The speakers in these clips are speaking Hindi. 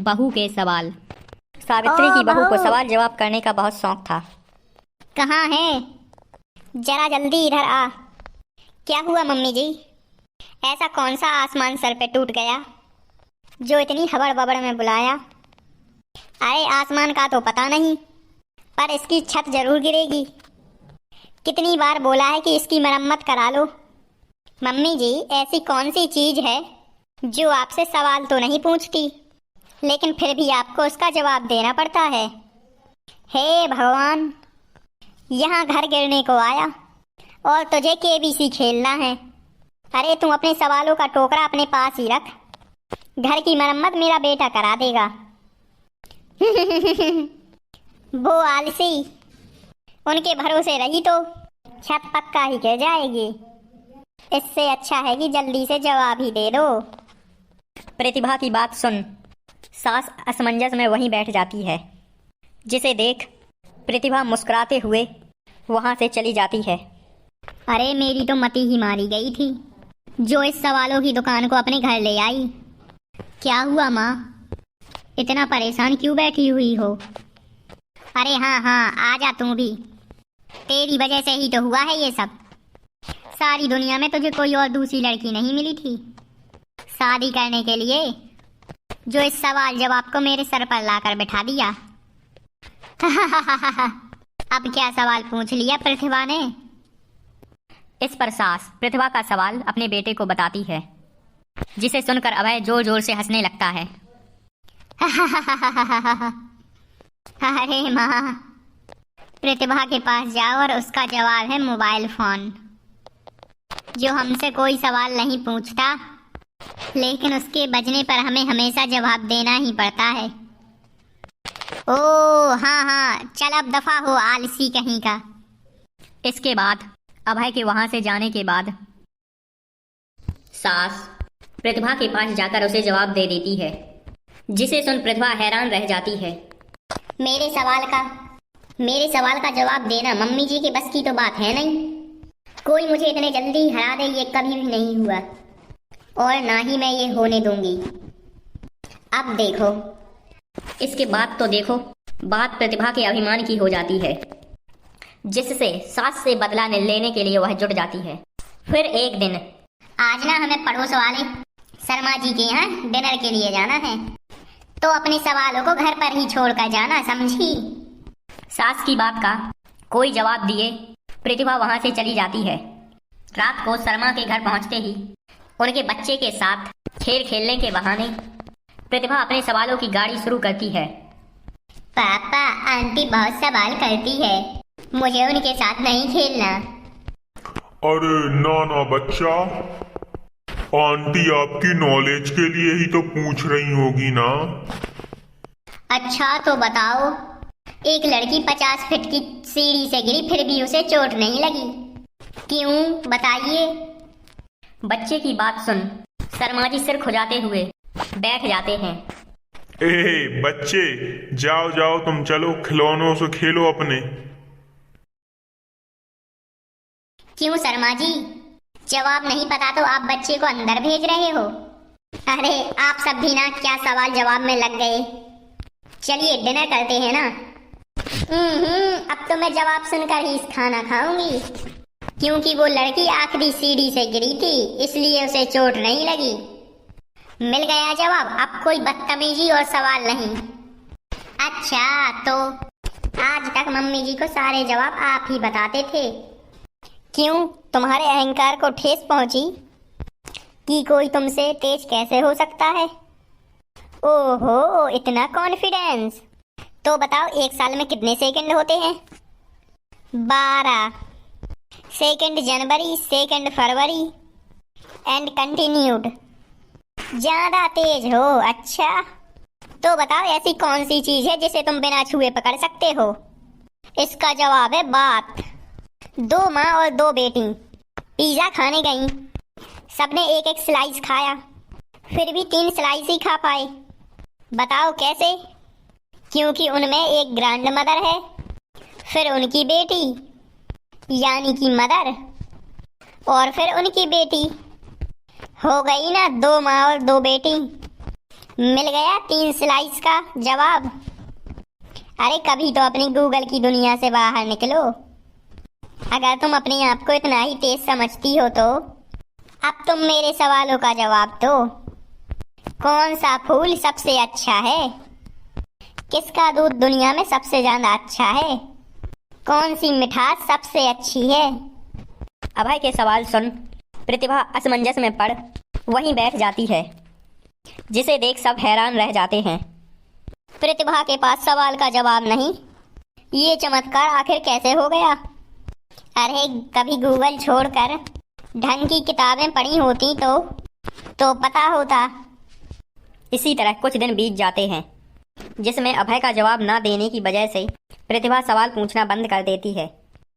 बहू के सवाल। सावित्री की बहू को सवाल जवाब करने का बहुत शौक था। कहाँ है? जरा जल्दी इधर आ। क्या हुआ मम्मी जी? ऐसा कौन सा आसमान सर पे टूट गया जो इतनी हबड़ बबड़ में बुलाया? अरे आसमान का तो पता नहीं, पर इसकी छत जरूर गिरेगी। कितनी बार बोला है कि इसकी मरम्मत करा लो। मम्मी जी, ऐसी कौन सी चीज है जो आपसे सवाल तो नहीं पूछती, लेकिन फिर भी आपको उसका जवाब देना पड़ता है? हे भगवान, यहाँ घर गिरने को आया और तुझे केबीसी खेलना है। अरे तुम अपने सवालों का टोकरा अपने पास ही रख। घर की मरम्मत मेरा बेटा करा देगा। वो आलसी, उनके भरोसे रही तो छत पक्का ही गिर जाएगी। इससे अच्छा है कि जल्दी से जवाब ही दे दो। प्रतिभा की बात सुन सास असमंजस में वहीं बैठ जाती है, जिसे देख प्रतिभा मुस्कुराते हुए वहां से चली जाती है। अरे मेरी तो मती ही मारी गई थी जो इस सवालों की दुकान को अपने घर ले आई। क्या हुआ माँ, इतना परेशान क्यों बैठी हुई हो? अरे हाँ, आजा तू भी। तेरी वजह से ही तो हुआ है ये सब। सारी दुनिया में तुझे कोई और दूसरी लड़की नहीं मिली थी शादी करने के लिए, जो इस सवाल जवाब को मेरे सर पर लाकर बिठा दिया। अब क्या सवाल पूछ लिया प्रतिभा ने? इस पर सास प्रतिभा का सवाल अपने बेटे को बताती है, जिसे सुनकर अभय जोर जोर से हंसने लगता है। अरे माँ, प्रतिभा के पास जाओ और उसका जवाब है मोबाइल फोन, जो हमसे कोई सवाल नहीं पूछता, लेकिन उसके बजने पर हमें हमेशा जवाब देना ही पड़ता है। ओ हाँ, चल अब दफा हो आलसी कहीं का। इसके बाद अभय के वहां से जाने के बाद सास प्रतिभा के पास जाकर उसे जवाब दे देती है, जिसे सुन प्रतिभा हैरान रह जाती है। मेरे सवाल का जवाब देना मम्मी जी के बस की तो बात है नहीं। कोई मुझे इतने जल्दी हरा दे ये कभी भी नहीं हुआ, और ना ही मैं ये होने दूंगी। अब देखो। इसके बाद तो देखो, बात प्रतिभा के अभिमान की हो जाती है, जिससे सास से बदला लेने के लिए वह जुट जाती है। फिर एक दिन आज ना हमें पड़ोस वाले शर्मा जी के यहाँ डिनर के लिए जाना है, तो अपने सवालों को घर पर ही छोड़कर जाना, समझी? सास की बात का कोई जवाब दिए प्रतिभा वहां से चली जाती है। रात को शर्मा के घर पहुंचते ही उनके बच्चे के साथ खेल खेलने के बहाने प्रतिभा अपने सवालों की गाड़ी शुरू करती है। पापा, आंटी बहुत सवाल करती है, मुझे उनके साथ नहीं खेलना। अरे ना बच्चा, आंटी आपकी नॉलेज के लिए ही तो पूछ रही होगी ना। अच्छा तो बताओ, एक लड़की 50 फीट की सीढ़ी से गिरी फिर भी उसे चोट नहीं लगी, क्यों बताइए? बच्चे की बात सुन शर्मा जी सिर खुजाते हुए बैठ जाते हैं। बच्चे, जाओ तुम चलो खिलौनों से खेलो अपने। क्यों शर्मा जी, जवाब नहीं पता तो आप बच्चे को अंदर भेज रहे हो? अरे आप सब भी ना क्या सवाल जवाब में लग गए। चलिए डिनर करते हैं ना। अब तो मैं जवाब सुनकर ही खाना खाऊंगी, क्योंकि वो लड़की आखिरी सीढ़ी से गिरी थी, इसलिए उसे चोट नहीं लगी। मिल गया जवाब, अब कोई बदतमीजी और सवाल नहीं। अच्छा, तो आज तक मम्मी जी को सारे जवाब आप ही बताते थे, क्यों तुम्हारे अहंकार को ठेस पहुंची कि कोई तुमसे तेज कैसे हो सकता है? ओहो, इतना कॉन्फिडेंस। तो बताओ, एक साल में कितने सेकंड होते हैं? 12। Second January, second February and continued. ज्यादा तेज हो? अच्छा तो बताओ, ऐसी कौन सी चीज है जिसे तुम बिना छुए पकड़ सकते हो? इसका जवाब है बात। 2 माँ और 2 बेटी पिज्जा खाने गईं, सबने एक एक स्लाइस खाया, फिर भी 3 स्लाइस ही खा पाए। बताओ कैसे? क्योंकि उनमें एक ग्रैंड मदर है, फिर उनकी बेटी यानी कि मदर, और फिर उनकी बेटी। हो गई ना 2 माँ और 2 बेटी। मिल गया 3 स्लाइस का जवाब। अरे कभी तो अपनी गूगल की दुनिया से बाहर निकलो। अगर तुम अपने आप को इतना ही तेज समझती हो तो अब तुम मेरे सवालों का जवाब दो। कौन सा फूल सबसे अच्छा है? किसका दूध दुनिया में सबसे ज्यादा अच्छा है? कौन सी मिठास सबसे अच्छी है? अभय के सवाल सुन प्रतिभा असमंजस में पड़ वहीं बैठ जाती है, जिसे देख सब हैरान रह जाते हैं। प्रतिभा के पास सवाल का जवाब नहीं। ये चमत्कार आखिर कैसे हो गया? अरे कभी गूगल छोड़कर ढंग की किताबें पढ़ी होती तो पता होता। इसी तरह कुछ दिन बीत जाते हैं, जिसमें अभय का जवाब ना देने की वजह से प्रतिभा सवाल पूछना बंद कर देती है।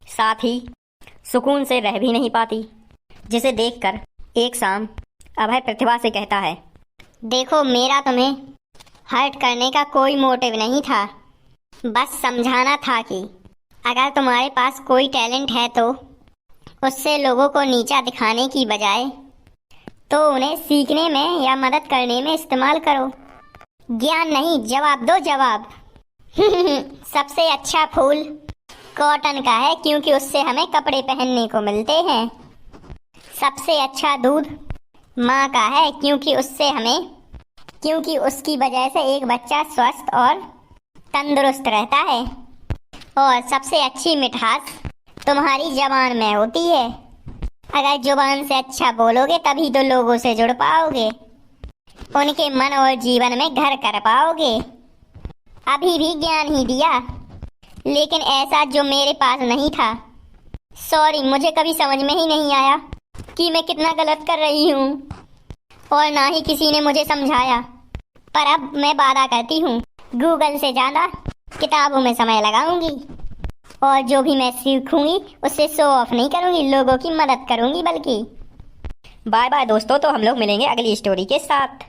साथ ही सुकून से रह भी नहीं पाती, जिसे देखकर एक शाम अभय प्रतिभा से कहता है, देखो मेरा तुम्हें हर्ट करने का कोई मोटिव नहीं था, बस समझाना था कि अगर तुम्हारे पास कोई टैलेंट है तो उससे लोगों को नीचा दिखाने की बजाय तो उन्हें सीखने में या मदद करने में इस्तेमाल करो। ज्ञान नहीं, जवाब दो जवाब। सबसे अच्छा फूल कॉटन का है क्योंकि उससे हमें कपड़े पहनने को मिलते हैं। सबसे अच्छा दूध माँ का है क्योंकि उसकी वजह से एक बच्चा स्वस्थ और तंदुरुस्त रहता है। और सबसे अच्छी मिठास तुम्हारी ज़बान में होती है। अगर जुबान से अच्छा बोलोगे तभी तो लोगों से जुड़ पाओगे, उनके मन और जीवन में घर कर पाओगे। अभी भी ज्ञान ही दिया, लेकिन ऐसा जो मेरे पास नहीं था। सॉरी, मुझे कभी समझ में ही नहीं आया कि मैं कितना गलत कर रही हूँ, और ना ही किसी ने मुझे समझाया। पर अब मैं वादा करती हूँ गूगल से ज़्यादा किताबों में समय लगाऊंगी, और जो भी मैं सीखूंगी उससे शो ऑफ नहीं करूंगी, लोगों की मदद करूंगी बल्कि। बाय बाय दोस्तों, तो हम लोग मिलेंगे अगली स्टोरी के साथ।